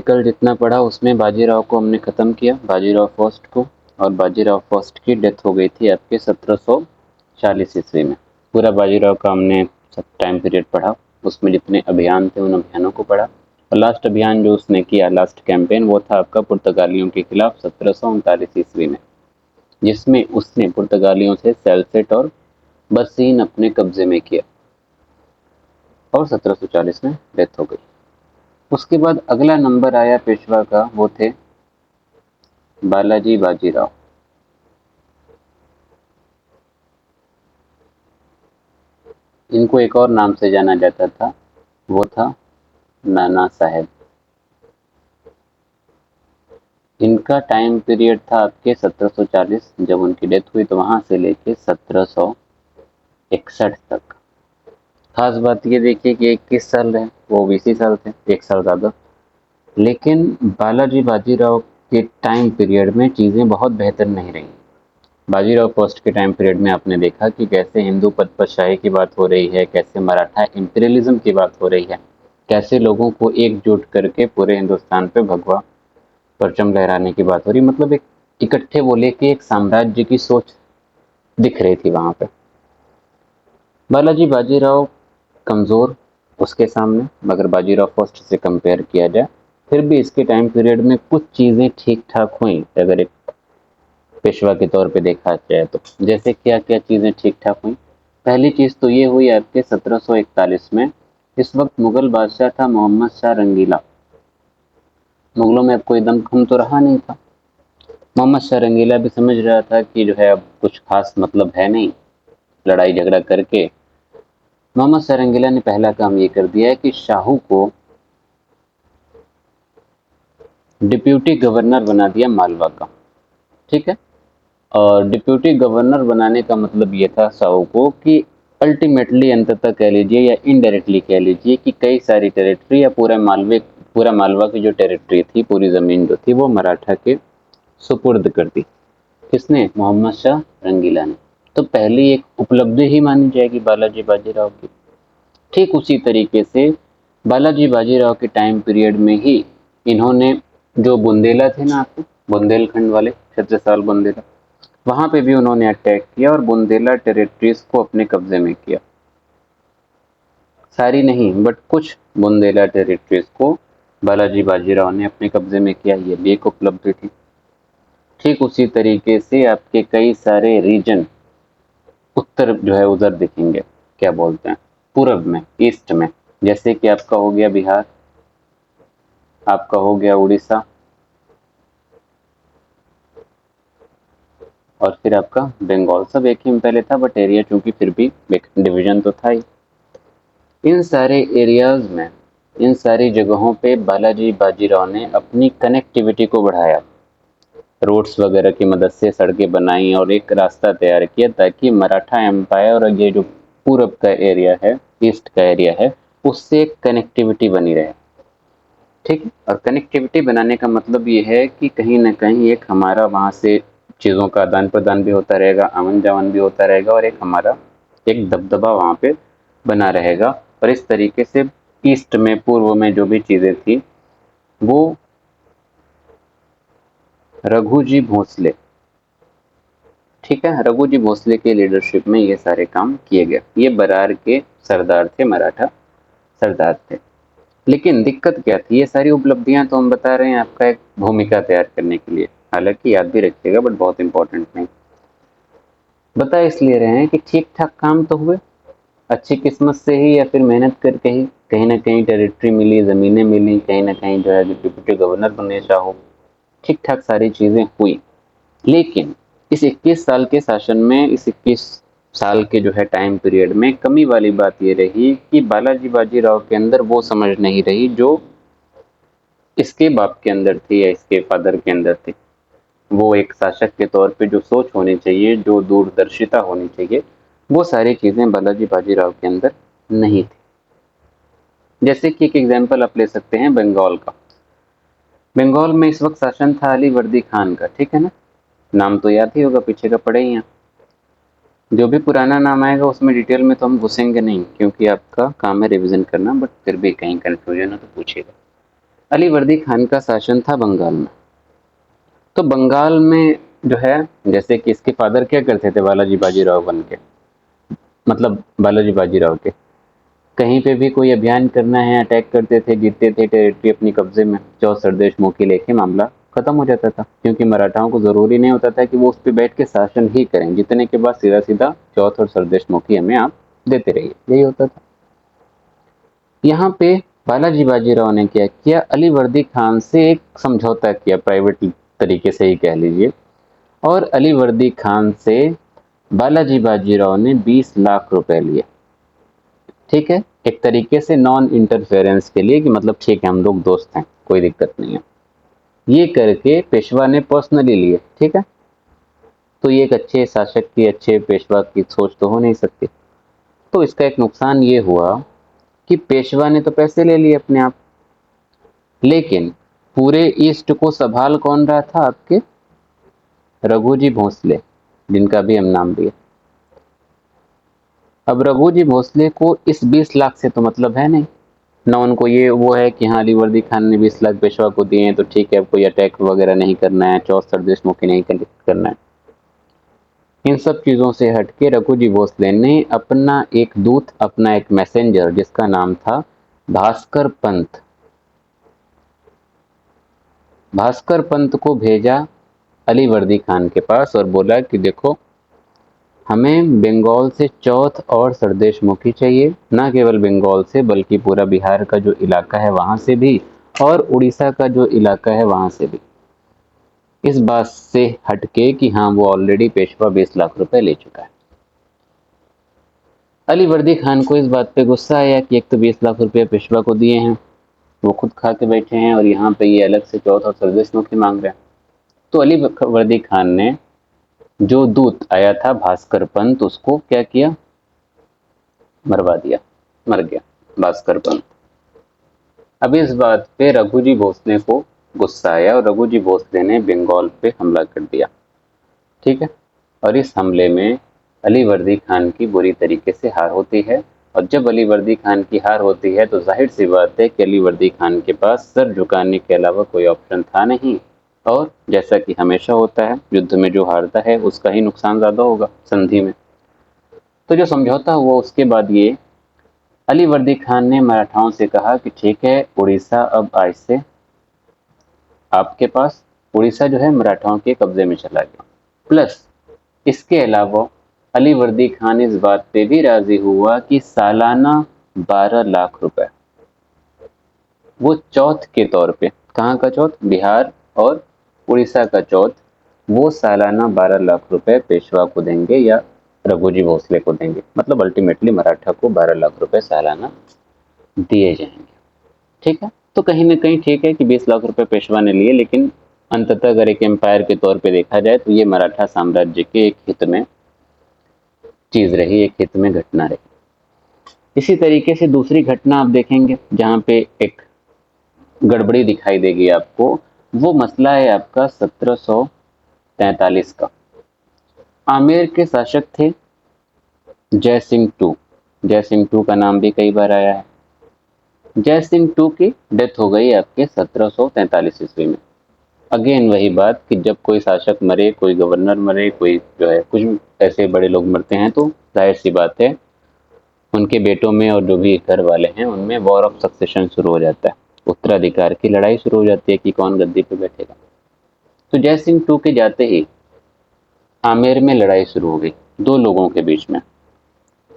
कल जितना पढ़ा उसमें बाजीराव को हमने ख़त्म किया, बाजीराव फर्स्ट को। और बाजीराव फर्स्ट की डेथ हो गई थी आपके 1740 ईस्वी में। पूरा बाजीराव का हमने सब टाइम पीरियड पढ़ा, उसमें जितने अभियान थे उन अभियानों को पढ़ा। और लास्ट अभियान जो उसने किया, लास्ट कैंपेन, वो था आपका पुर्तगालियों के खिलाफ 1739 ईस्वी में, जिसमें उसने पुर्तगालियों से सैलसेट और बरसीन अपने कब्जे में किया और 1740 में डेथ हो गई। उसके बाद अगला नंबर आया पेशवा का, वो थे बालाजी बाजीराव। इनको एक और नाम से जाना जाता था, वो था नाना साहेब। इनका टाइम पीरियड था आपके 1740, जब उनकी डेथ हुई, तो वहां से लेके 1761 तक। खास बात ये देखिए कि 21 साल रहे, वो 20 साल थे, 1 साल ज़्यादा। लेकिन बालाजी बाजीराव के टाइम पीरियड में चीज़ें बहुत बेहतर नहीं रहीं। बाजीराव फर्स्ट के टाइम पीरियड में आपने देखा कि कैसे हिंदू पद पर शाही की बात हो रही है, कैसे मराठा इंपीरियलिज्म की बात हो रही है, कैसे लोगों को एकजुट करके पूरे हिंदुस्तान पे भगवा परचम लहराने की बात हो रही, मतलब एक इकट्ठे बोले कि एक साम्राज्य की सोच दिख रही थी वहां पे। बालाजी बाजीराव कमजोर उसके सामने, अगर बाजीराव फर्स्ट से कंपेयर किया जाए, फिर भी इसके टाइम पीरियड में कुछ चीजें ठीक ठाक हुई, अगर एक पेशवा के तौर पे देखा जाए तो। जैसे क्या क्या चीजें ठीक ठाक हुई। पहली चीज तो ये हुई आपके 1741 में, इस वक्त मुगल बादशाह था मोहम्मद शाह रंगीला। मुगलों में अब कोई दमखम तो रहा नहीं था। मोहम्मद शाह रंगीला भी समझ रहा था कि जो है अब कुछ खास मतलब है नहीं लड़ाई झगड़ा करके। मोहम्मद शाह रंगीला ने पहला काम ये कर दिया है कि शाहू को डिप्यूटी गवर्नर बना दिया मालवा का। ठीक है। और डिप्यूटी गवर्नर बनाने का मतलब ये था शाहू को कि अल्टीमेटली अंततः कह लीजिए या इनडायरेक्टली कह लीजिए कि कई सारी टेरिटरी या पूरा मालवा की जो टेरिटरी थी, पूरी जमीन जो थी, वो मराठा के सुपुर्द कर दी। किसने? मोहम्मद शाह रंगीला ने। तो पहली एक उपलब्धि ही मानी जाएगी बालाजी बाजीराव की। ठीक उसी तरीके से बालाजी बाजीराव के टाइम पीरियड में ही इन्होंने जो बुंदेला थे ना आपके, बुंदेलखंड वाले, छत्रसाल बुंदेला, वहां पे भी उन्होंने अटैक किया और बुंदेला टेरिटरीज को अपने कब्जे में किया। सारी नहीं बट कुछ बुंदेला टेरिटरीज को बालाजी बाजीराव ने अपने कब्जे में किया, ये भी एक उपलब्धि थी। ठीक उसी तरीके से आपके कई सारे रीजन उत्तर जो है उधर दिखेंगे, क्या बोलते हैं, पूरब में, ईस्ट में। जैसे कि आपका हो गया बिहार, आपका हो गया उड़ीसा, और फिर आपका बंगाल। सब एक ही में पहले था बट एरिया चूंकि फिर भी डिवीजन तो था ही। इन सारे एरियाज में, इन सारी जगहों पे बालाजी बाजीराव ने अपनी कनेक्टिविटी को बढ़ाया, रोड्स वगैरह की मदद से सड़कें बनाई और एक रास्ता तैयार किया ताकि मराठा एम्पायर और ये जो पूरब का एरिया है, ईस्ट का एरिया है, उससे एक कनेक्टिविटी बनी रहे। ठीक है। और कनेक्टिविटी बनाने का मतलब ये है कि कहीं ना कहीं एक हमारा वहाँ से चीज़ों का आदान प्रदान भी होता रहेगा, आवन जावन भी होता रहेगा, और एक हमारा एक दबदबा वहाँ पे बना रहेगा। और इस तरीके से ईस्ट में, पूर्व में जो भी चीज़ें थी, वो रघुजी भोसले, ठीक है, रघुजी भोसले के लीडरशिप में ये सारे काम किए गए। ये बरार के सरदार थे, मराठा सरदार थे। लेकिन दिक्कत क्या थी? ये सारी उपलब्धियां तो हम बता रहे हैं आपका एक भूमिका तैयार करने के लिए, हालांकि याद भी रखिएगा बट बहुत इंपॉर्टेंट नहीं। बता इसलिए रहे हैं कि ठीक ठाक काम तो हुए, अच्छी किस्मत से ही या फिर मेहनत करके ही कहीं ना कहीं टेरिटरी मिली, जमीनें मिली, कहीं ना कहीं जो है डिप्टी गवर्नर बने चाहो, ठीक ठाक सारी चीजें हुई। लेकिन इस 21 साल के शासन में, इस 21 साल के जो है टाइम पीरियड में कमी वाली बात ये रही कि बालाजी बाजीराव के अंदर वो समझ नहीं रही जो इसके बाप के अंदर थी या इसके फादर के अंदर थी। वो एक शासक के तौर पे जो सोच होनी चाहिए, जो दूरदर्शिता होनी चाहिए, वो सारी चीजें बालाजी बाजीराव के अंदर नहीं थी। जैसे कि एक एग्जाम्पल आप ले सकते हैं बंगाल का। बंगाल में इस वक्त शासन था अली वर्दी खान का, ठीक है ना, नाम तो याद ही होगा, पीछे का पढ़े ही हैं। जो भी पुराना नाम आएगा उसमें डिटेल में तो हम घुसेंगे नहीं, क्योंकि आपका काम है रिवीजन करना, बट फिर भी कहीं कंफ्यूजन हो तो पूछिएगा। अलीवर्दी खान का शासन था बंगाल में। तो बंगाल में जो है, जैसे कि इसके फादर क्या करते थे, बालाजी बाजीराव बन के, मतलब बालाजी बाजीराव के, कहीं पे भी कोई अभियान करना है, अटैक करते थे, जीतते थे, टेरिटरी अपनी कब्जे में, 64 देशमुखी लेके मामला खत्म हो जाता था, क्योंकि मराठाओं को जरूरी नहीं होता था कि वो उस पर बैठ के शासन ही करें, जीतने के बाद सीधा सीधा 64 और सरदेशमुखी हमें आप देते रहिए, यही होता था। यहाँ पे बालाजी बाजीराव ने क्या किया, अलीवर्दी खान से एक समझौता किया, प्राइवेट तरीके से ही कह लीजिए, और अलीवर्दी खान से बालाजी बाजीराव ने 20 लाख रुपए लिए। ठीक है, एक तरीके से नॉन इंटरफेरेंस के लिए, कि मतलब ठीक है हम लोग दोस्त हैं, कोई दिक्कत नहीं है, ये करके पेशवा ने पर्सनली लिए। ठीक है, तो ये एक अच्छे शासक की, अच्छे पेशवा की सोच तो हो नहीं सकती। तो इसका एक नुकसान ये हुआ कि पेशवा ने तो पैसे ले लिए अपने आप, लेकिन पूरे ईस्ट को संभाल कौन रहा था आपके, रघुजी भोसले, जिनका भी हम नाम लिए। अब रघुजी भोसले को इस 20 लाख से तो मतलब है नहीं ना, उनको ये वो है कि हाँ अलीवर्दी खान ने 20 लाख पेशवा को दिए हैं तो ठीक है, अब कोई अटैक वगैरह नहीं करना है, 64 देशमुखी नहीं करना है। इन सब चीजों से हटके रघुजी भोसले ने अपना एक दूत, अपना एक मैसेंजर, जिसका नाम था भास्कर पंत, भास्कर पंत को भेजा अलीवर्दी खान के पास और बोला कि देखो, हमें बंगाल से चौथ और सरदेशमुखी चाहिए, ना केवल बंगाल से बल्कि पूरा बिहार का जो इलाका है वहां से भी, और उड़ीसा का जो इलाका है वहां से भी। इस बात से हटके कि हाँ वो ऑलरेडी पेशवा 20 लाख रुपए ले चुका है। अलीवर्दी खान को इस बात पे गुस्सा आया कि एक तो 20 लाख रुपए पेशवा को दिए हैं, वो खुद खा के बैठे हैं, और यहाँ पे ये अलग से चौथ और सरदेशमुखी मांग रहे हैं। तो अलीवर्दी खान ने जो दूत आया था भास्कर पंत, उसको क्या किया, मरवा दिया, मर गया भास्कर पंत। अब इस बात पे रघुजी भोसले को गुस्सा आया और रघुजी भोसले ने बंगाल पे हमला कर दिया। ठीक है, और इस हमले में अलीवर्दी खान की बुरी तरीके से हार होती है, और जब अलीवर्दी खान की हार होती है तो जाहिर सी बात है कि अलीवर्दी खान के पास सर झुकाने के अलावा कोई ऑप्शन था नहीं, और जैसा कि हमेशा होता है, युद्ध में जो हारता है उसका ही नुकसान ज्यादा होगा संधि में। तो जो समझौता हुआ उसके बाद ये, अलीवर्दी खान ने मराठाओं से कहा कि ठीक है, उड़ीसा अब आज से आपके पास, उड़ीसा जो है मराठाओं के कब्जे में चला गया। प्लस इसके अलावा अलीवर्दी खान इस बात पे भी राजी हुआ कि सालाना 12 लाख रुपए, वो चौथ के तौर पे, कहाँ का चौथ, बिहार और उड़ीसा का चौथ, वो सालाना 12 लाख रुपए पेशवा को देंगे या रघुजी भोसले को देंगे, मतलब अल्टीमेटली मराठा को 12 लाख रुपए सालाना दिए जाएंगे। ठीक है, तो कहीं ना कहीं ठीक है कि 20 लाख रुपए पेशवा ने लिए, लेकिन अंततः अगर एक एम्पायर के तौर पे देखा जाए तो ये मराठा साम्राज्य के एक हित में चीज रही, एक हित में घटना रही। इसी तरीके से दूसरी घटना आप देखेंगे जहां पे एक गड़बड़ी दिखाई देगी आपको, वो मसला है आपका 1743 का। आमेर के शासक थे जय सिंह टू, जय सिंह टू का नाम भी कई बार आया है। जय सिंह टू की डेथ हो गई आपके 1743 ईस्वी में। अगेन वही बात कि जब कोई शासक मरे, कोई गवर्नर मरे, कोई जो है कुछ ऐसे बड़े लोग मरते हैं, तो जाहिर सी बात है उनके बेटों में और जो भी घर वाले हैं उनमें वॉर ऑफ सक्सेशन शुरू हो जाता है, उत्तराधिकार की लड़ाई शुरू हो जाती है कि कौन गद्दी पे बैठेगा। तो जय सिंह टू के जाते ही आमेर में लड़ाई शुरू हो गई दो लोगों के बीच में।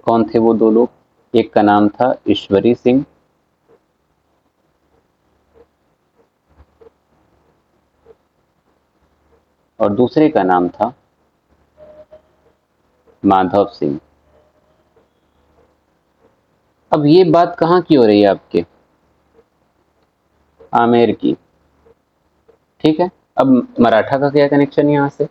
कौन थे वो दो लोग, एक का नाम था ईश्वरी सिंह, और दूसरे का नाम था माधव सिंह। अब ये बात कहाँ की हो रही है आपके, आमेर की। ठीक है, अब मराठा का क्या कनेक्शन यहाँ से,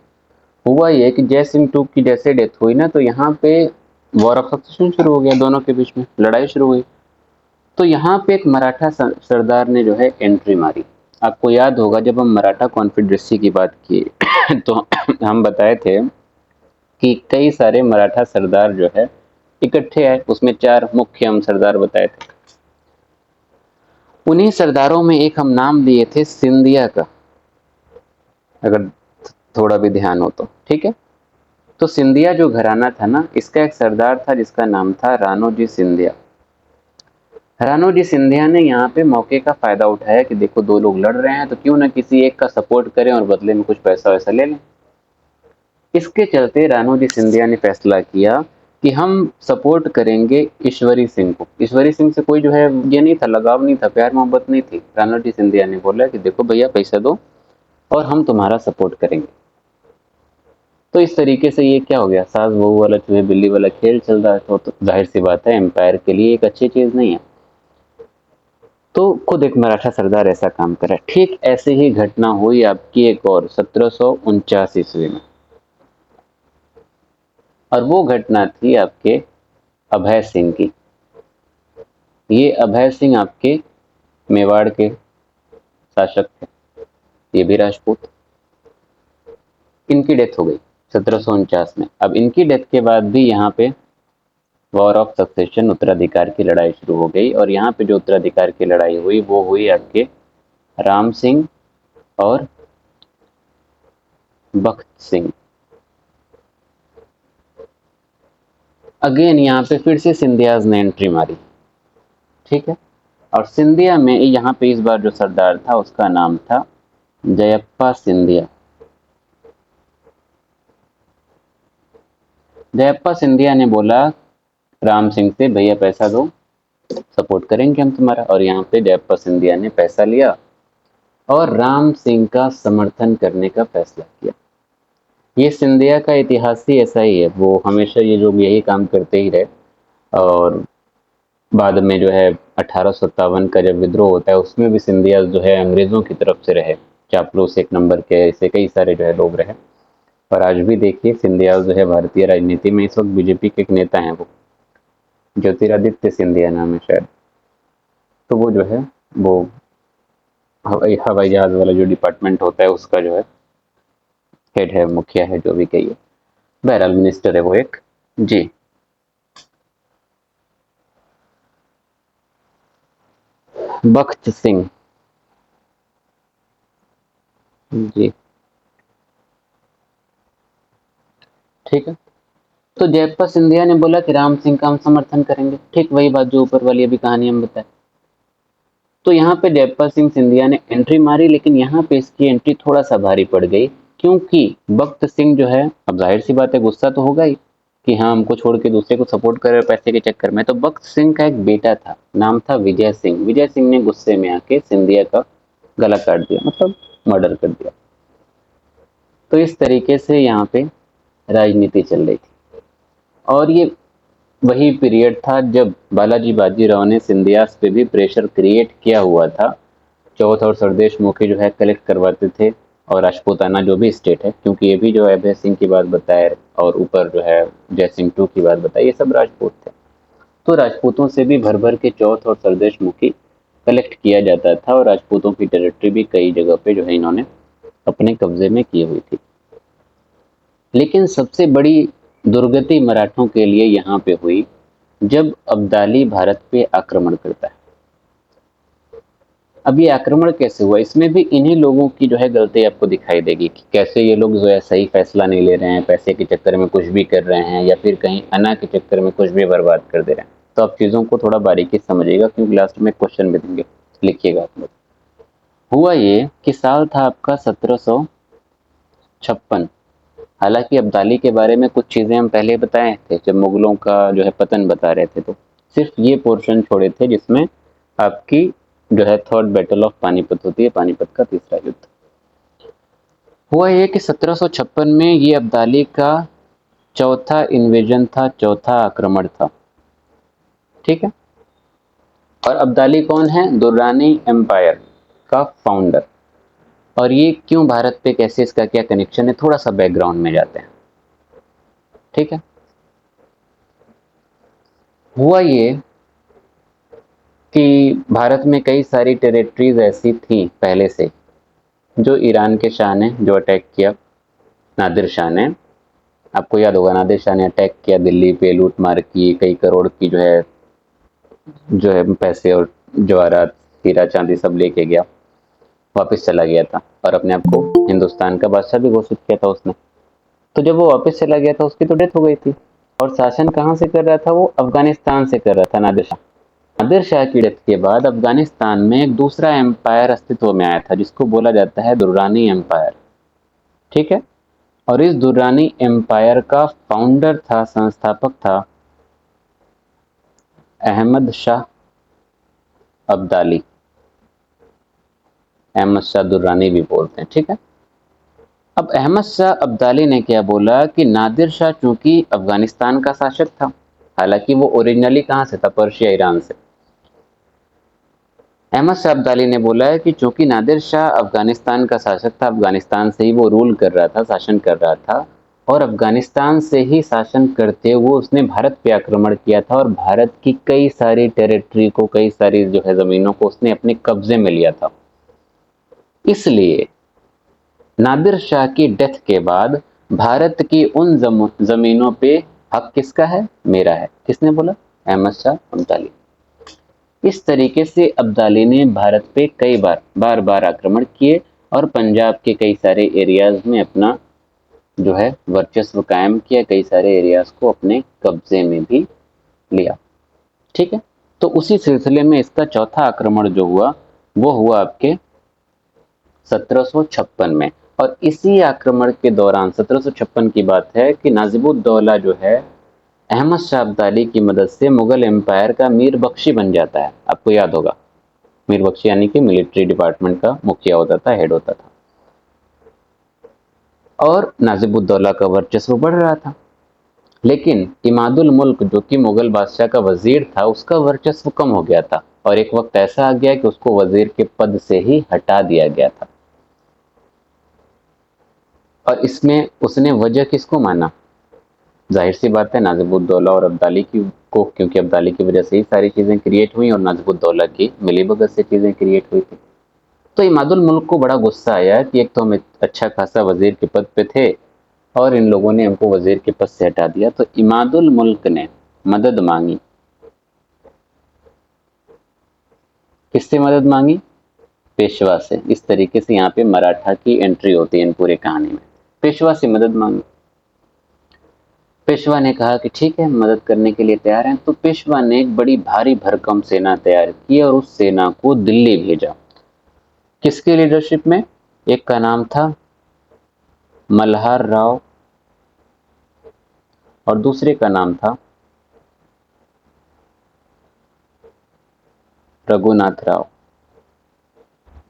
हुआ ये कि जय सिंह टू की जैसे डेथ हुई ना, तो यहाँ पे वॉर ऑफ सक्सेशन शुरू हो गया, दोनों के बीच में लड़ाई शुरू हुई। तो यहाँ पे एक मराठा सरदार ने जो है एंट्री मारी। आपको याद होगा जब हम मराठा कॉन्फेडरेसी की बात की तो हम बताए थे कि कई सारे मराठा सरदार जो है इकट्ठे आए, उसमें चार मुख्य हम सरदार बताए थे। उन्हीं सरदारों में एक हम नाम दिए थे सिंधिया का, अगर थोड़ा भी ध्यान हो तो, ठीक है। तो सिंधिया जो घराना था ना, इसका एक सरदार था जिसका नाम था राणोजी सिंधिया। राणोजी सिंधिया ने यहाँ पे मौके का फायदा उठाया कि देखो दो लोग लड़ रहे हैं तो क्यों ना किसी एक का सपोर्ट करें और बदले में कुछ पैसा वैसा ले लें। इसके चलते राणोजी सिंधिया ने फैसला किया कि हम सपोर्ट करेंगे ईश्वरी सिंह को। ईश्वरी सिंह से कोई जो है ये नहीं था, लगाव नहीं था, प्यार मोहब्बत नहीं थी। राणोजी सिंधिया ने बोला कि देखो भैया पैसा दो और हम तुम्हारा सपोर्ट करेंगे। तो इस तरीके से ये क्या हो गया, सास बहू वाला चूहे बिल्ली वाला खेल चल रहा है। तो जाहिर सी बात है एम्पायर के लिए एक अच्छी चीज नहीं है। तो खुद एक मराठा सरदार ऐसा काम करा। ठीक ऐसे ही घटना हुई आपकी एक और 1749 ईस्वी में, और वो घटना थी आपके अभय सिंह की। ये अभय सिंह आपके मेवाड़ के शासक थे, ये भी राजपूत। इनकी डेथ हो गई 1749 में। अब इनकी डेथ के बाद भी यहाँ पे वॉर ऑफ सक्सेशन, उत्तराधिकार की लड़ाई शुरू हो गई। और यहाँ पे जो उत्तराधिकार की लड़ाई हुई वो हुई आपके राम सिंह और बख्त सिंह। अगेन यहाँ पे फिर से सिंधियाज ने एंट्री मारी, ठीक है। और सिंधिया में यहाँ पे इस बार जो सरदार था उसका नाम था जयप्पा सिंधिया। जयप्पा सिंधिया ने बोला राम सिंह से, भैया पैसा दो, सपोर्ट करेंगे हम तुम्हारा। और यहाँ पे जयप्पा सिंधिया ने पैसा लिया और राम सिंह का समर्थन करने का फैसला किया। ये सिंधिया का इतिहास ही ऐसा ही है, वो हमेशा ये लोग यही काम करते ही रहे। और बाद में जो है 1857 का जब विद्रोह होता है उसमें भी सिंधिया जो है अंग्रेजों की तरफ से रहे, चापलूस एक नंबर के, ऐसे कई सारे जो है लोग रहे। और आज भी देखिए सिंधिया जो है भारतीय राजनीति में इस वक्त बीजेपी के एक नेता हैं, वो ज्योतिरादित्य सिंधिया नाम है शायद। तो वो जो है वो हवाई जहाज वाला जो डिपार्टमेंट होता है उसका जो है हेड है, मुखिया है, जो भी कहिए, बहरहाल मिनिस्टर है वो एक। जी बख्त सिंह। जी ठीक है। तो जयप्पा सिंधिया ने बोला कि राम सिंह का हम समर्थन करेंगे। ठीक वही बात जो ऊपर वाली अभी कहानी हम बताए। तो यहाँ पे जयप्पा सिंह सिंधिया ने एंट्री मारी, लेकिन यहाँ पे इसकी एंट्री थोड़ा सा भारी पड़ गई, क्योंकि बख्त सिंह जो है, अब जाहिर सी बात है गुस्सा तो होगा ही कि हाँ हमको छोड़ के दूसरे को सपोर्ट कर रहे पैसे के चक्कर में। तो बख्त सिंह का एक बेटा था, नाम था विजय सिंह। विजय सिंह ने गुस्से में आके सिंधिया का गला काट दिया, मतलब मर्डर कर दिया। तो इस तरीके से यहाँ पे राजनीति चल रही थी। और ये वही पीरियड था जब बालाजी बाजीराव ने सिंधियास पे भी प्रेशर क्रिएट किया हुआ था। चौथ और सरदेश मुखी जो है कलेक्ट करवाते थे, और राजपूताना जो भी स्टेट है, क्योंकि ये भी जो अभय सिंह की बात बताए और ऊपर जो है जय सिंह टू की बात बताई, ये सब राजपूत थे। तो राजपूतों से भी भर भर के चौथ और सरदेश मुखी कलेक्ट किया जाता था, और राजपूतों की टेरिटरी भी कई जगह पे जो है इन्होंने अपने कब्जे में की हुई थी। लेकिन सबसे बड़ी दुर्गति मराठों के लिए यहाँ पे हुई जब अब्दाली भारत पे आक्रमण करता है। अब ये आक्रमण कैसे हुआ, इसमें भी इन्हीं लोगों की जो है गलती आपको दिखाई देगी कि कैसे ये लोग जो है सही फैसला नहीं ले रहे हैं, पैसे के चक्कर में कुछ भी कर रहे हैं, या फिर कहीं अना के चक्कर में कुछ भी बर्बाद कर दे रहे हैं। तो आप चीज़ों को थोड़ा बारीकी से समझिएगा, क्योंकि लास्ट में क्वेश्चन भी देंगे, लिखिएगा आप लोग। हुआ ये कि साल था आपका 1756। हालांकि अब्दाली के बारे में कुछ चीज़ें हम पहले बताए थे जब मुगलों का जो है पतन बता रहे थे, तो सिर्फ ये पोर्शन छोड़े थे जिसमें आपकी जो है थर्ड बैटल ऑफ पानीपत होती है, पानीपत का तीसरा युद्ध। हुआ ये कि 1756 में ये अब्दाली का चौथा इन्वेजन था, चौथा आक्रमण था, ठीक है। और अब्दाली कौन है, दुर्रानी एम्पायर का फाउंडर। और ये क्यों भारत पे, कैसे, इसका क्या कनेक्शन है, थोड़ा सा बैकग्राउंड में जाते हैं, ठीक है। हुआ ये कि भारत में कई सारी टेरिटरीज ऐसी थी पहले से जो ईरान के शाह ने जो अटैक किया, नादिर शाह ने, आपको याद होगा नादिर शाह ने अटैक किया दिल्ली पे, लूट मार की, कई करोड़ की जो है पैसे और जवाहरात हीरा चांदी सब लेके गया, वापस चला गया था और अपने आप को हिंदुस्तान का बादशाह भी घोषित किया था उसने। तो जब वो वापस चला गया था उसकी तो डेथ हो गई थी। और शासन कहाँ से कर रहा था? वो अफगानिस्तान से कर रहा था, नादिर शाह। नादिर शाह की डेथ के बाद अफगानिस्तान में एक दूसरा एम्पायर अस्तित्व में आया था जिसको बोला जाता है दुर्रानी एम्पायर। ठीक है। और इस दुर्रानी एम्पायर का फाउंडर था, संस्थापक था अहमद शाह अब्दाली। अहमद शाह दुर्रानी भी बोलते हैं। ठीक है। अब अहमद शाह अब्दाली ने क्या बोला कि नादिर शाह चूंकि अफगानिस्तान का शासक था, हालांकि वो ओरिजिनली कहां से था? पर्शिया, ईरान से। अहमद शाह अब्दाली ने बोला है कि चूंकि नादिर शाह अफगानिस्तान का शासक था, अफगानिस्तान से ही वो रूल कर रहा था, शासन कर रहा था, और अफगानिस्तान से ही शासन करते हुए उसने भारत पे आक्रमण किया था और भारत की कई सारी टेरिटरी को, कई सारी जो है जमीनों को उसने अपने कब्जे में लिया था। इसलिए नादिर शाह की डेथ के बाद भारत की उन जमीनों पे हक किसका है? मेरा है। किसने बोला? अहमद शाह अब्दाली। इस तरीके से अब्दाली ने भारत पे कई बार बार आक्रमण किए और पंजाब के कई सारे एरियाज में अपना जो है वर्चस्व कायम किया, कई सारे एरियाज को अपने कब्जे में भी लिया। ठीक है। तो उसी सिलसिले में इसका चौथा आक्रमण जो हुआ वो हुआ आपके 1756 में। और इसी आक्रमण के दौरान 1756 की बात है कि नाजिबुद्दौला जो है अहमद शाह अब्दाली की मदद से मुगल एम्पायर का मीर बख्शी बन जाता है। आपको याद होगा, मीर बख्शी यानी कि मिलिट्री डिपार्टमेंट का मुखिया होता था, हेड होता था। और नाजिबुद्दौला का वर्चस्व बढ़ रहा था, लेकिन इमादुल मुल्क जो कि मुगल बादशाह का वजीर था उसका वर्चस्व कम हो गया था और एक वक्त ऐसा आ गया कि उसको वजीर के पद से ही हटा दिया गया था। और इसमें उसने वजह किसको माना? जाहिर सी बात है नाजिबुद्दौला और अब्दाली की को, क्योंकि अब्दाली की वजह से ही सारी चीजें क्रिएट हुई और नाजिबुद्दौला की मिलीभगत से चीजें क्रिएट हुई थी। तो इमादुल मुल्क को बड़ा गुस्सा आया कि एक तो हम अच्छा खासा वजीर के पद पे थे और इन लोगों ने हमको वजीर के पद से हटा दिया। तो इमादुल मुल्क ने मदद मांगी। किससे मदद मांगी? पेशवा से। इस तरीके से यहाँ पे मराठा की एंट्री होती है इन पूरे कहानी में। पेशवा से मदद मांगी। पेशवा ने कहा कि ठीक है, मदद करने के लिए तैयार हैं। तो पेशवा ने एक बड़ी भारी भरकम सेना तैयार की और उस सेना को दिल्ली भेजा। किसकी लीडरशिप में? एक का नाम था मल्हार राव और दूसरे का नाम था रघुनाथ राव।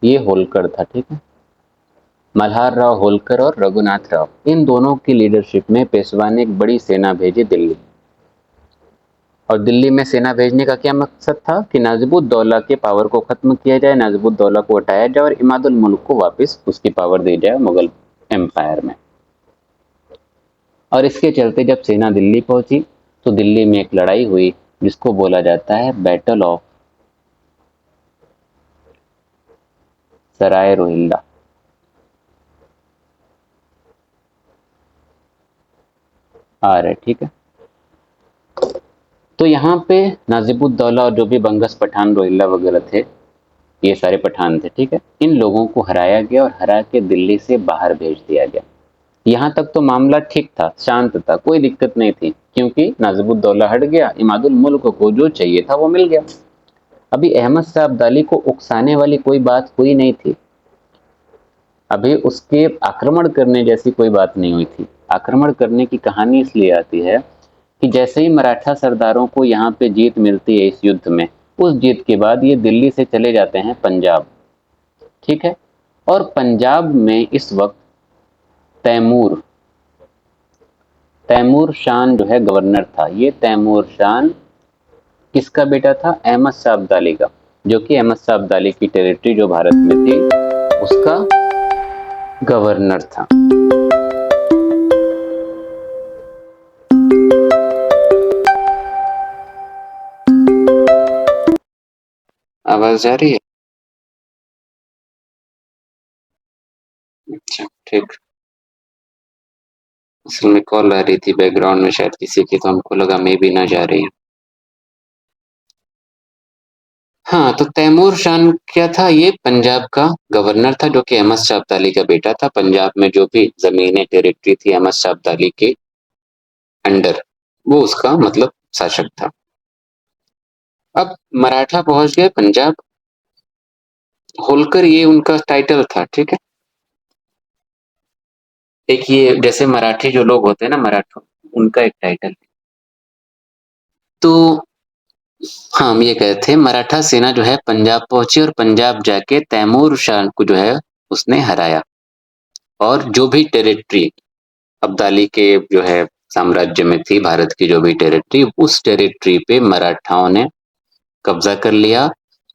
ये होलकर था। ठीक है। मल्हार राव होलकर और रघुनाथ राव, इन दोनों की लीडरशिप में पेशवा ने एक बड़ी सेना भेजी दिल्ली। और दिल्ली में सेना भेजने का क्या मकसद था? कि नाजिबुद्दौला के पावर को खत्म किया जाए, नाजिबुद्दौला को हटाया जाए और इमादुल मुल्क को वापस उसकी पावर दी जाए मुगल एम्पायर में। और इसके चलते जब सेना दिल्ली पहुंची तो दिल्ली में एक लड़ाई हुई जिसको बोला जाता है बैटल ऑफ सराय रोहिल्ला। आ रहे, ठीक है। तो यहाँ पे नाजिबुद्दौला और जो भी बंगस पठान रोहिल्ला वगैरह थे, ये सारे पठान थे, ठीक है, इन लोगों को हराया गया और हरा के दिल्ली से बाहर भेज दिया गया। यहाँ तक तो मामला ठीक था, शांत था, कोई दिक्कत नहीं थी, क्योंकि नाजिबुद्दौला हट गया, इमादुल मुल्क को जो चाहिए था वो मिल गया। अभी अहमद शाह अब्दाली को उकसाने वाली कोई बात हुई नहीं थी, अभी उसके आक्रमण करने जैसी कोई बात नहीं हुई थी। आक्रमण करने की कहानी इसलिए आती है कि जैसे ही मराठा सरदारों को यहाँ पे जीत मिलती है इस युद्ध में, उस जीत के बाद ये दिल्ली से चले जाते हैं पंजाब। ठीक है। और पंजाब में इस वक्त तैमूर तैमूर शान जो है गवर्नर था। ये तैमूर शान किसका बेटा था? अहमद शाह अब्दाली का, जो कि अहमद शाह अब्दाली की टेरिटरी जो भारत में थी उसका गवर्नर था। आवाज जा रही है? अच्छा, ठीक। असल में कॉल आ रही थी बैकग्राउंड में शायद किसी की, तो हमको लगा मे भी ना जा रही है। हाँ, तो तैमूर शाह क्या था, ये पंजाब का गवर्नर था, जो कि अहमद शाह अब्दाली का बेटा था। पंजाब में जो भी जमीनें, टेरिटरी थी अहमद शाह अब्दाली के अंडर, वो उसका मतलब शासक था। अब मराठा पहुंच गए पंजाब। होलकर ये उनका टाइटल था, ठीक है। एक ये जैसे मराठी जो लोग होते हैं ना, मराठा, उनका एक टाइटल है। तो हाँ, हम ये कहे थे, मराठा सेना जो है पंजाब पहुंची और पंजाब जाके तैमूर शाह को जो है उसने हराया। और जो भी टेरिटरी अब्दाली के जो है साम्राज्य में थी, भारत की जो भी टेरिटरी, उस टेरिटरी पे मराठाओं ने कब्जा कर लिया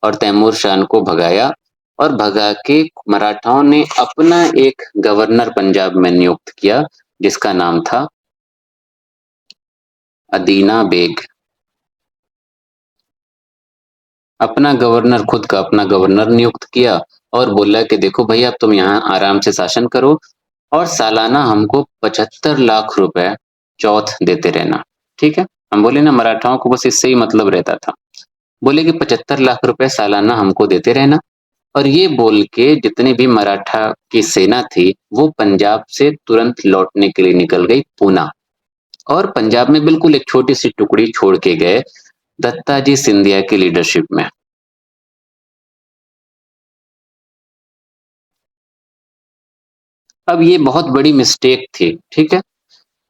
और तैमूर शाह को भगाया। और भगा के मराठाओं ने अपना एक गवर्नर पंजाब में नियुक्त किया, जिसका नाम था अदीना बेग। अपना गवर्नर, खुद का अपना गवर्नर नियुक्त किया और बोला कि देखो भैया, तुम यहाँ आराम से शासन करो और सालाना हमको 75 लाख रुपए चौथ देते रहना। ठीक है, हम बोले ना, मराठाओं को बस इससे ही मतलब रहता था। बोले कि 75 लाख रुपए सालाना हमको देते रहना। और ये बोल के जितने भी मराठा की सेना थी, वो पंजाब से तुरंत लौटने के लिए निकल गई पूना। और पंजाब में बिल्कुल एक छोटी सी टुकड़ी छोड़ के गए, दत्ताजी सिंधिया की लीडरशिप में। अब ये बहुत बड़ी मिस्टेक थी, ठीक है,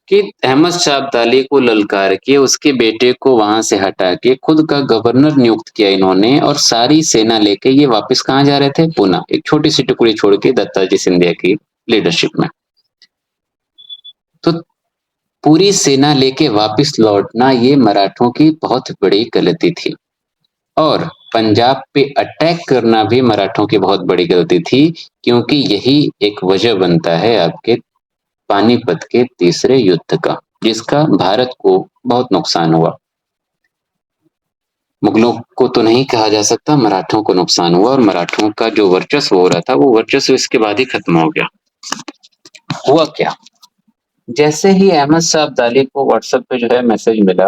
कि अहमद शाह अब्दाली को ललकार के उसके बेटे को वहां से हटा के खुद का गवर्नर नियुक्त किया इन्होंने, और सारी सेना लेके ये वापस कहाँ जा रहे थे, पूना, एक छोटी सी टुकड़ी छोड़ के दत्ताजी सिंधिया की लीडरशिप में। तो पूरी सेना लेके वापस लौटना ये मराठों की बहुत बड़ी गलती थी। और पंजाब पे अटैक करना भी मराठों की बहुत बड़ी गलती थी, क्योंकि यही एक वजह बनता है आपके पानीपत के तीसरे युद्ध का, जिसका भारत को बहुत नुकसान हुआ। मुगलों को तो नहीं कहा जा सकता, मराठों को नुकसान हुआ, और मराठों का जो वर्चस्व हो रहा था, वो वर्चस्व इसके बाद ही खत्म हो गया। हुआ क्या, जैसे ही अहमद शाह अब्दाली को व्हाट्सएप पे जो है मैसेज मिला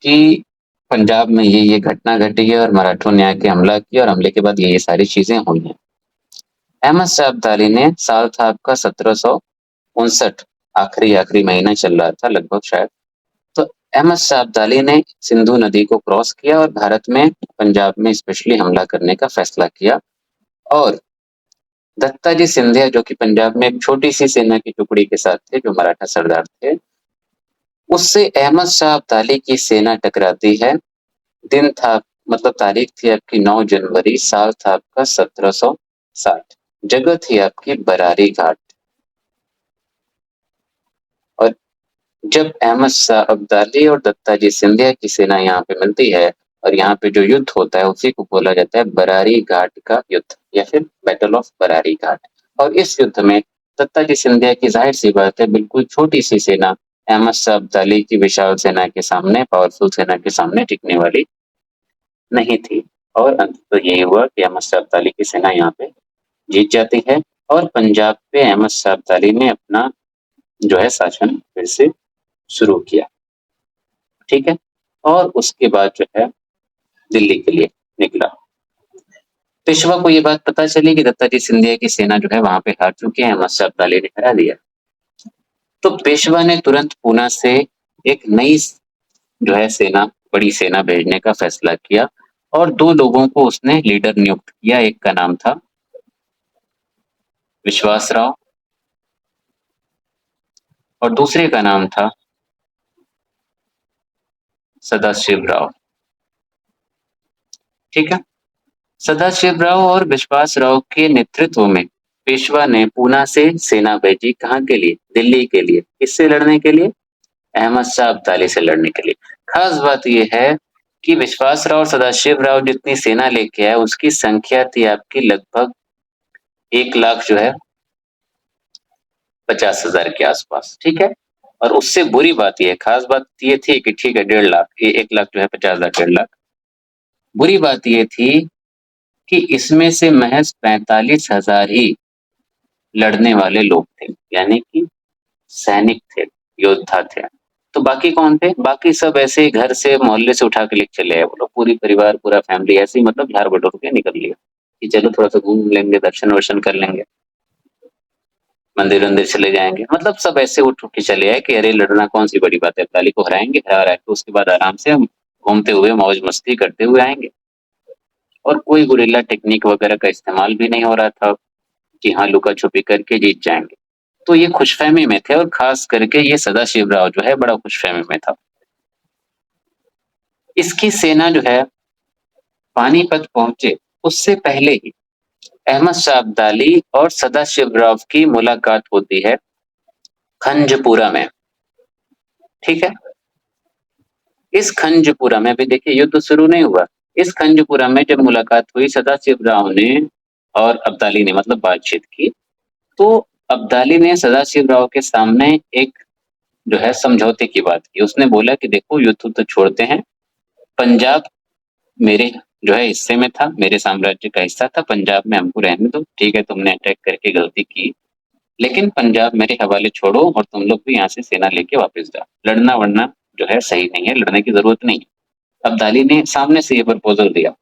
कि पंजाब में ये घटना घटी है और मराठों ने आके हमला किया, और हमले के बाद ये सारी चीजें हुई हैं। अहमद शाह अब्दाली ने, साल था आपका 1759, आखिरी आखिरी महीना चल रहा था लगभग शायद। तो अहमद शाह अब्दाली ने सिंधु नदी को क्रॉस किया और भारत में, पंजाब में स्पेशली हमला करने का फैसला किया। और दत्ताजी सिंधिया, जो कि पंजाब में एक छोटी सी सेना की टुकड़ी के साथ थे, जो मराठा सरदार थे, उससे अहमद शाह अब्दाली की सेना टकराती है। दिन था, मतलब तारीख थी आपकी 9 जनवरी, साल था आपका 1760, जगह थी आपकी बरारी घाट। और जब अहमद शाह अब्दाली और दत्ताजी सिंधिया की सेना यहाँ पे मिलती है और यहाँ पे जो युद्ध होता है, उसी को बोला जाता है बरारी घाट का युद्ध, या फिर बैटल ऑफ बरारी घाट। और इस युद्ध में दत्ताजी सिंधिया की, जाहिर सी बात है, बिल्कुल छोटी सी सेना अहमद शाह अब्दाली की विशाल सेना के सामने, पावरफुल सेना के सामने टिकने वाली नहीं थी। और अंत तो यही हुआ कि अहमद शाह अब्दाली की सेना यहाँ पे जीत जाती है और पंजाब पे अहमद शाह अब्दाली ने अपना जो है शासन फिर से शुरू किया। ठीक है, और उसके बाद जो है दिल्ली के लिए निकला। पेशवा को ये बात पता चली कि दत्ताजी सिंधिया की सेना जो है वहां पे हार चुकी है, अहमद शाह अब्दाली ने हरा दिया। तो पेशवा ने तुरंत पूना से एक नई जो है सेना, बड़ी सेना भेजने का फैसला किया, और दो लोगों को उसने लीडर नियुक्त किया। एक का नाम था विश्वास राव और दूसरे का नाम था सदाशिव राव। ठीक है, सदाशिव राव और विश्वास राव के नेतृत्व में पेशवा ने पूना से सेना भेजी, कहाँ के लिए, दिल्ली के लिए। किससे लड़ने के लिए, अहमद शाह अब्दाली से लड़ने के लिए। खास बात यह है कि विश्वास राव और सदाशिव राव जितनी सेना लेके आए, उसकी संख्या थी आपकी लगभग 1 लाख जो है 50,000 के आसपास। ठीक है, और उससे बुरी बात यह, खास बात ये थी कि ठीक है 1.5 लाख, 1 लाख जो है 50,000, 1.5 लाख। बुरी बात यह थी कि इसमें से महज 45,000 ही लड़ने वाले लोग थे, यानी कि सैनिक थे, योद्धा थे। तो बाकी कौन थे? बाकी सब ऐसे ही घर से मोहल्ले से उठा के लेके चले आए वो लोग, पूरी परिवार पूरा फैमिली ऐसे ही मतलब झाड़ बटोर के निकल लिया कि चलो थोड़ा सा घूम लेंगे, दर्शन वर्शन कर लेंगे, मंदिर वंदिर चले जाएंगे। मतलब सब ऐसे उठ उठ के चले आए कि अरे लड़ना कौन सी बड़ी बात है, अब्दाली को हराएंगे, हरा के उसके बाद आराम से हम घूमते हुए मौज मस्ती करते हुए आएंगे। और कोई गुरिल्ला टेक्निक वगैरह का इस्तेमाल भी नहीं हो रहा था कि हाँ लुका छुपी करके जीत जाएंगे। तो ये खुशफहमी में थे, और खास करके ये सदाशिवराव जो है बड़ा खुशफहमी में था। इसकी सेना जो है पानीपत पहुंचे उससे पहले ही अहमद शाह अब्दाली और सदाशिवराव की मुलाकात होती है खंजपुरा में। ठीक है, इस खंजपुरा में, अभी देखिए युद्ध शुरू नहीं हुआ, इस खंजपुरा में जब मुलाकात हुई सदाशिवराव ने और अब्दाली ने मतलब बातचीत की, तो अब्दाली ने सदाशिवराव के सामने एक जो है समझौते की बात की। उसने बोला कि देखो युद्ध तो छोड़ते हैं, पंजाब मेरे जो है हिस्से में था, मेरे साम्राज्य का हिस्सा था, पंजाब में हमको रहने दो, ठीक है तुमने अटैक करके गलती की, लेकिन पंजाब मेरे हवाले छोड़ो और तुम लोग भी यहाँ से सेना लेके वापस जाओ, लड़ना वड़ना जो है सही नहीं है, लड़ने की जरूरत नहीं है। अब्दाली ने सामने से ये प्रपोजल दिया।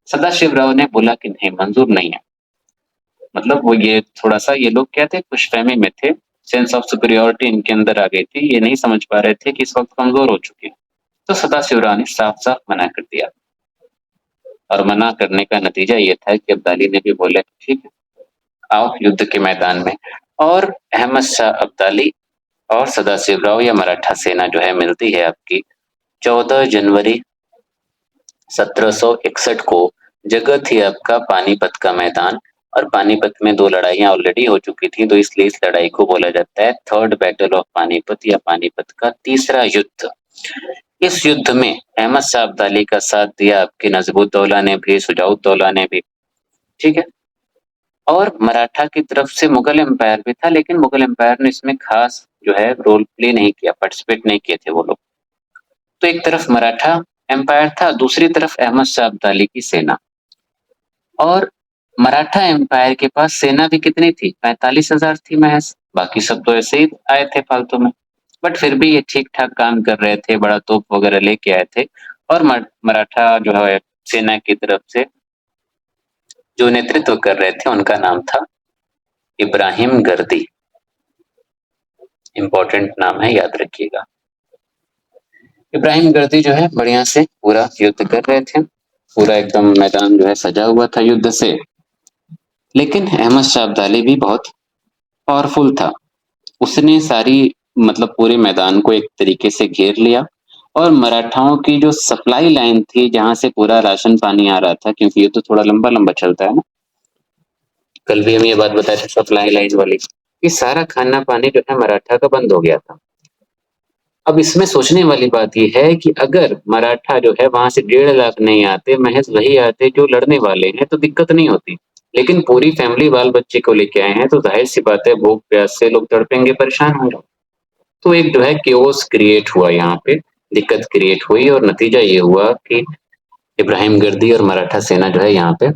सदाशिवराव ने बोला कि नहीं, मंजूर नहीं है। मतलब वो ये थोड़ा सा, ये लोग क्या थे, खुशफहमी में थे, सेंस ऑफ सुपीरियोरिटी इनके अंदर आ गई थी, ये नहीं समझ पा रहे थे कि इस वक्त कमजोर हो चुके हैं। तो सदाशिवराव ने साफ साफ मना कर दिया, और मना करने का नतीजा ये था कि अब्दाली ने भी बोला ठीक है आओ युद्ध के मैदान में। और अहमद शाह अब्दाली और सदाशिवराव या मराठा सेना जो है मिलती है आपकी 14 जनवरी 1761 को। जगह थी आपका पानीपत का मैदान, और पानीपत में दो लड़ाइयां ऑलरेडी हो चुकी थी, तो इसलिए इस लड़ाई को बोला जाता है थर्ड बैटल ऑफ पानीपत या पानीपत का तीसरा युद्ध। इस युद्ध में अहमद शाह अब्दाली का साथ दिया आपके नजबुद्दौला ने भी, शुजाउद्दौला ने भी। ठीक है, और मराठा की तरफ से मुगल एम्पायर भी था, लेकिन मुगल एम्पायर ने इसमें खास जो है रोल प्ले नहीं किया, पार्टिसिपेट नहीं किए थे वो लोग। तो एक तरफ मराठा एम्पायर था, दूसरी तरफ अहमद शाह अब्दाली की सेना। और मराठा एम्पायर के पास सेना भी कितनी थी, 45,000 थी महज, बाकी सब तो ऐसे ही आए थे फालतू में, बट फिर भी ये ठीक ठाक काम कर रहे थे, बड़ा तोप वगैरह लेके आए थे। और मराठा जो है सेना की तरफ से जो नेतृत्व कर रहे थे उनका नाम था इब्राहिम गर्दी। इंपॉर्टेंट नाम है, याद रखिएगा। इब्राहिम गर्दी जो है बढ़िया से पूरा युद्ध कर रहे थे, पूरा एकदम मैदान जो है सजा हुआ था युद्ध से। लेकिन अहमद शाह अब्दाली भी बहुत पावरफुल था, उसने सारी मतलब पूरे मैदान को एक तरीके से घेर लिया। और मराठाओं की जो सप्लाई लाइन थी, जहां से पूरा राशन पानी आ रहा था, क्योंकि ये तो थोड़ा लंबा लंबा चलता है ना, कल भी हम ये बात बताए थे सप्लाई लाइन वाली, कि सारा खाना पानी जो है मराठा का बंद हो गया था। अब इसमें सोचने वाली बात यह है कि अगर मराठा जो है वहां से 1.5 लाख नहीं आते, महज वही आते जो लड़ने वाले हैं, तो दिक्कत नहीं होती। लेकिन पूरी फैमिली बाल बच्चे को लेके आए हैं, तो जाहिर सी बात है भूख प्यास से लोग तड़पेंगे, परेशान होंगे। तो एक जो है केओस क्रिएट हुआ यहाँ पे, दिक्कत क्रिएट हुई, और नतीजा ये हुआ कि इब्राहिम गर्दी और मराठा सेना जो है यहाँ पे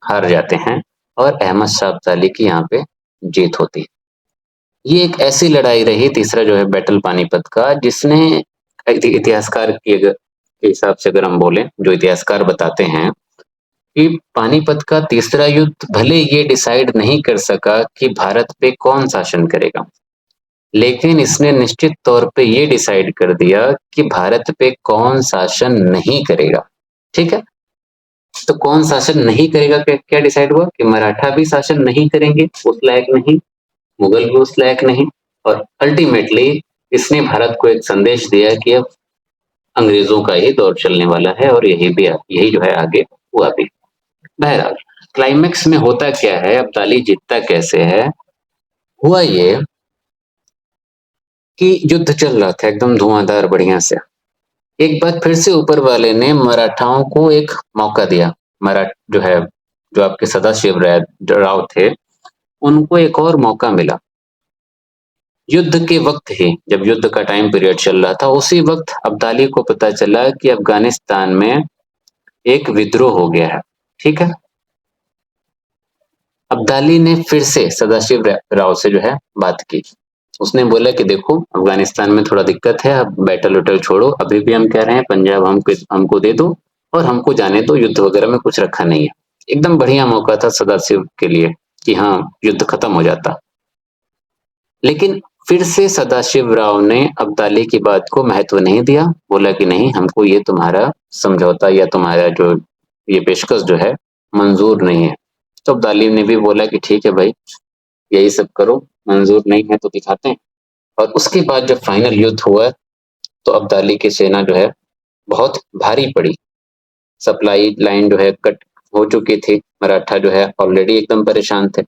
हार जाते हैं, और अहमद शाह अब्दाली की यहाँ पे जीत होती है। ये एक ऐसी लड़ाई रही, तीसरा जो है बैटल पानीपत का, जिसने इतिहासकार के हिसाब से अगर हम बोले, जो इतिहासकार बताते हैं कि पानीपत का तीसरा युद्ध भले ये डिसाइड नहीं कर सका कि भारत पे कौन शासन करेगा, लेकिन इसने निश्चित तौर पे ये डिसाइड कर दिया कि भारत पे कौन शासन नहीं करेगा। ठीक है, तो कौन शासन नहीं करेगा, क्या डिसाइड हुआ कि मराठा भी शासन नहीं करेंगे, उस लायक नहीं, मुगल भी उस लायक नहीं, और अल्टीमेटली इसने भारत को एक संदेश दिया कि अब अंग्रेजों का ही दौर चलने वाला है, और यही जो है आगे हुआ भी। बहरहाल क्लाइमेक्स में होता क्या है, अब्दाली जीतता कैसे है, हुआ ये कि युद्ध चल रहा था एकदम धुआंधार बढ़िया से। एक बार फिर से ऊपर वाले ने मराठाओं को एक मौका दिया, जो है जो आपके सदाशिव राव थे, उनको एक और मौका मिला। युद्ध के वक्त ही, जब युद्ध का टाइम पीरियड चल रहा था, उसी वक्त अब्दाली को पता चला कि अफगानिस्तान में एक विद्रोह हो गया है। ठीक है, अब्दाली ने फिर से सदाशिव राव से जो है बात की, उसने बोला कि देखो अफगानिस्तान में थोड़ा दिक्कत है, अब बैटल वैटल छोड़ो, अभी भी हम कह रहे हैं पंजाब हमको दे दो और हमको जाने दो, युद्ध वगैरह में कुछ रखा नहीं है। एकदम बढ़िया मौका था सदाशिव के लिए कि हाँ युद्ध खत्म हो जाता। लेकिन फिर से सदाशिव राव ने अब्दाली की बात को महत्व नहीं दिया, बोला कि नहीं, हमको ये तुम्हारा समझौता या तुम्हारा जो ये पेशकश जो है मंजूर नहीं है। तो अब्दाली ने भी बोला कि ठीक है भाई, यही सब करो, मंजूर नहीं है तो दिखाते हैं। और उसके बाद जब फाइनल युद्ध हुआ तो अब्दाली की सेना जो है बहुत भारी पड़ी, सप्लाई लाइन जो है कट हो चुकी थी, मराठा जो है ऑलरेडी एकदम परेशान थे।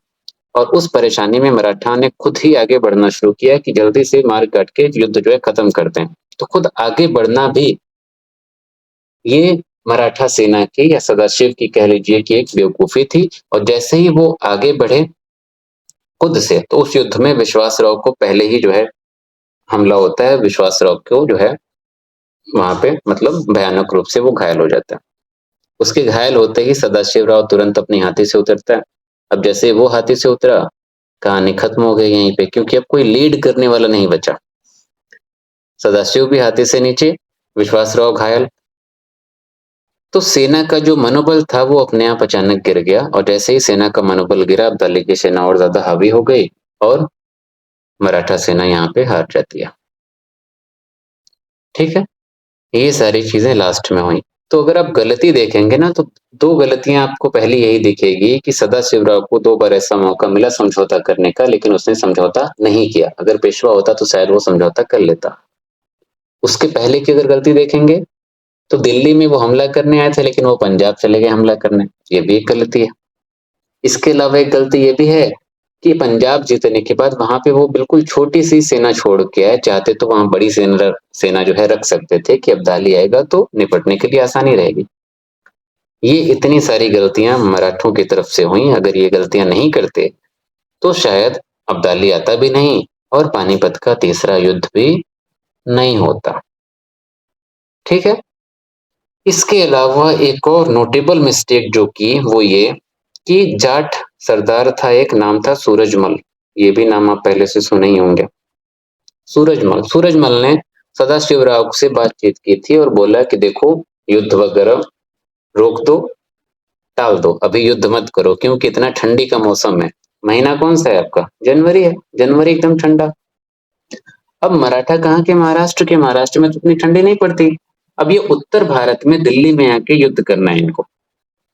और उस परेशानी में मराठा ने खुद ही आगे बढ़ना शुरू किया कि जल्दी से मार काट के युद्ध जो है खत्म करते हैं। तो खुद आगे बढ़ना भी ये मराठा सेना की या सदाशिव की कह लीजिए कि एक बेवकूफी थी। और जैसे ही वो आगे बढ़े खुद से, तो उस युद्ध में विश्वासराव को पहले ही जो है हमला होता है, विश्वासराव को जो है वहां पे मतलब भयानक रूप से वो घायल हो जाता है। उसके घायल होते ही सदाशिवराव तुरंत अपनी हाथी से उतरता है। अब जैसे वो हाथी से उतरा, कहानी खत्म हो गई यहीं पे, क्योंकि अब कोई लीड करने वाला नहीं बचा। सदाशिव भी हाथी से नीचे, विश्वासराव घायल। तो सेना का जो मनोबल था वो अपने आप अचानक गिर गया, और जैसे ही सेना का मनोबल गिरा, अब्दाली की सेना और ज्यादा हावी हो गई और मराठा सेना यहाँ पे हार जाती है। ठीक है, ये सारी चीजें लास्ट में हुई। तो अगर आप गलती देखेंगे ना, तो दो गलतियां आपको पहली यही दिखेगी कि सदाशिवराव को दो बार ऐसा मौका मिला समझौता करने का, लेकिन उसने समझौता नहीं किया। अगर पेशवा होता तो शायद वो समझौता कर लेता। उसके पहले की अगर गलती देखेंगे तो दिल्ली में वो हमला करने आए थे, लेकिन वो पंजाब चले गए हमला करने, ये भी एक गलती है। इसके अलावा एक गलती ये भी है कि पंजाब जीतने के बाद वहां पे वो बिल्कुल छोटी सी सेना छोड़ के आए, चाहते तो वहां बड़ी सेना जो है रख सकते थे कि अब्दाली आएगा तो निपटने के लिए आसानी रहेगी। ये इतनी सारी गलतियां मराठों की तरफ से हुई। अगर ये गलतियां नहीं करते तो शायद अब्दाली आता भी नहीं और पानीपत का तीसरा युद्ध भी नहीं होता। ठीक है, इसके अलावा एक और नोटेबल मिस्टेक जो की वो ये कि जाट सरदार था, एक नाम था सूरजमल। ये भी नाम आप पहले से सुने ही होंगे। सूरजमल ने सदाशिवराव से बातचीत की थी और बोला कि देखो युद्ध वगैरह रोक दो, टाल दो, अभी युद्ध मत करो, क्योंकि इतना ठंडी का मौसम है। महीना कौन सा है आपका? जनवरी है, जनवरी एकदम ठंडा। अब मराठा कहाँ के? महाराष्ट्र के। महाराष्ट्र में तो इतनी ठंडी नहीं पड़ती। अब ये उत्तर भारत में दिल्ली में आके युद्ध करना है इनको।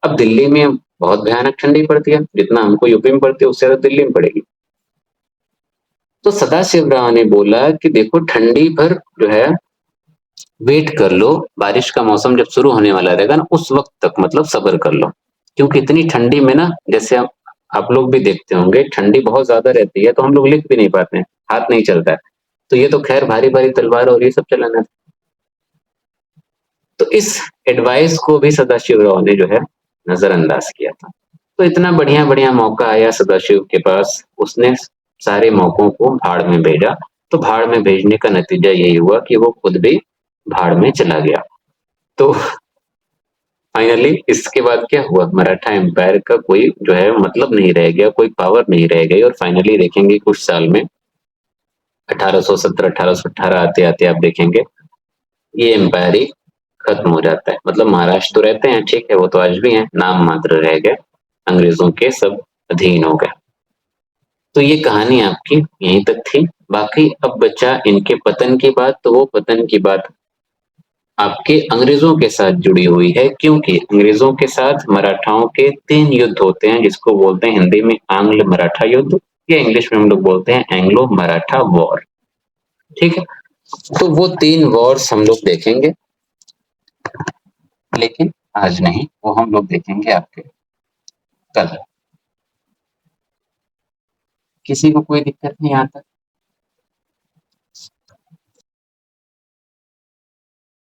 अब दिल्ली में बहुत भयानक ठंडी पड़ती है, जितना हमको यूपी में पड़ती है उससे ज्यादा दिल्ली में पड़ेगी। तो सदाशिवराव ने बोला कि देखो ठंडी भर जो है वेट कर लो, बारिश का मौसम जब शुरू होने वाला रहेगा ना उस वक्त तक मतलब सब्र कर लो, क्योंकि इतनी ठंडी में ना, जैसे आप लोग भी देखते होंगे ठंडी बहुत ज्यादा रहती है तो हम लोग लिख भी नहीं पाते हैं, हाथ नहीं चलता है। तो ये तो खैर भारी भारी तलवार और ये सब चलाना है। तो इस एडवाइस को भी सदाशिवराव ने जो है नजरअंदाज किया था। तो इतना बढ़िया बढ़िया मौका आया सदाशिव के पास, उसने सारे मौकों को भाड़ में भेजा। तो भाड़ में भेजने का नतीजा यही हुआ कि वो खुद भी भाड़ में चला गया। तो फाइनली इसके बाद क्या हुआ, मराठा एम्पायर का कोई जो है मतलब नहीं रह गया, कोई पावर नहीं रह गई। और फाइनली देखेंगे कुछ साल में 1817 1818 आते आते आप देखेंगे ये एम्पायर ही खत्म हो जाता है। मतलब महाराष्ट्र तो रहते हैं, ठीक है, वो तो आज भी हैं, नाम मात्र रह गए, अंग्रेजों के सब अधीन हो गए। तो ये कहानी आपकी यहीं तक थी। बाकी अब बचा इनके पतन की बात। तो वो पतन की बात आपके अंग्रेजों के साथ जुड़ी हुई है, क्योंकि अंग्रेजों के साथ मराठाओं के 3 युद्ध होते हैं, जिसको बोलते हैं हिंदी में आंग्ल मराठा युद्ध, या इंग्लिश में हम लोग बोलते हैं एंग्लो मराठा वॉर। ठीक है, तो वो 3 वॉर्स हम लोग देखेंगे, लेकिन आज नहीं, वो हम लोग देखेंगे आपके कल। किसी को कोई दिक्कत नहीं आता?